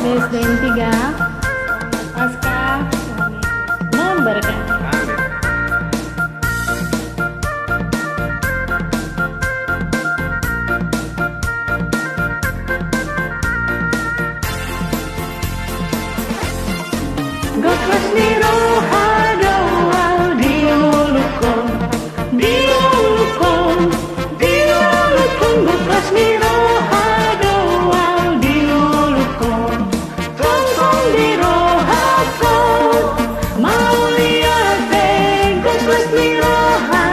BSDN 3 pasca memberkati. Gokos ni roha doa diulukon gokos ni roha doa diulukon tongkong di roha kon mau liate gokos ni roha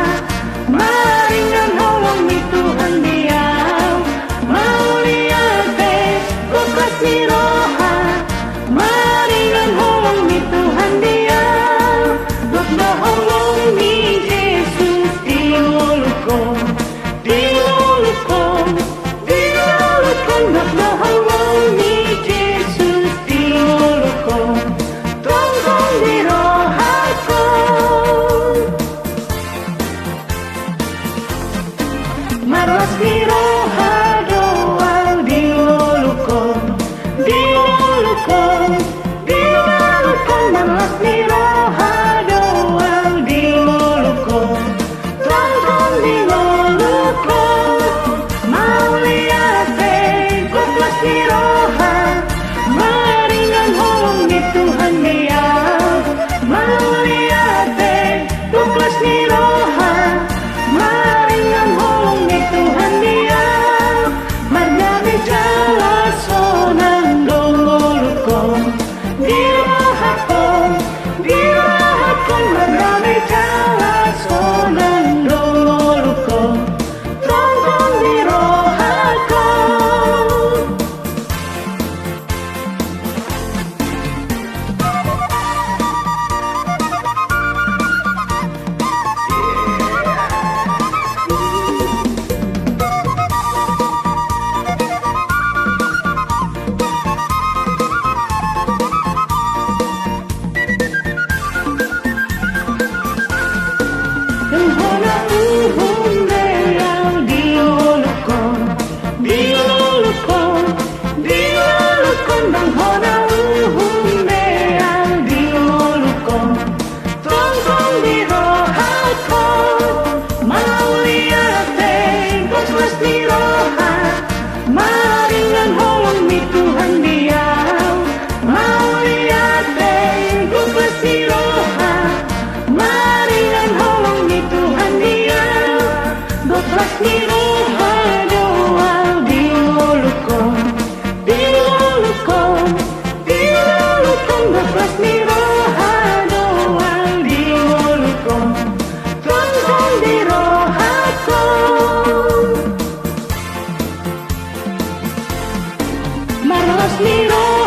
maringan holong ni Tuhan dia mau liate gokos ni roha maringan holong ni Tuhan dia gok na holong ni Jesus diulukon gok na holong ni Jesus diulukon tongkong di roha kon maros ni roha doa diulukon maros ni roha doa diulukon tongkong dilulukon mau liate gokos ni roha maringan holong ni Tuhan dia mau liate gokos ni roha maringan holong ni Tuhan dia mardami jala sonan dongolukon dirahakon mardami jala sonan dongolukon tongkong di roha kon Hona uhum beyang diulukon bang hona uhum beyang diulukon tongkong di roha kon mau liate gokos ni roha maringan holong ni Tuhan dia mau liate gokos ni roha maringan holong ni Tuhan dia gokos ni roha doa diulukon gokos ni roha doa diulukon tongkong di roha kon maros ni roha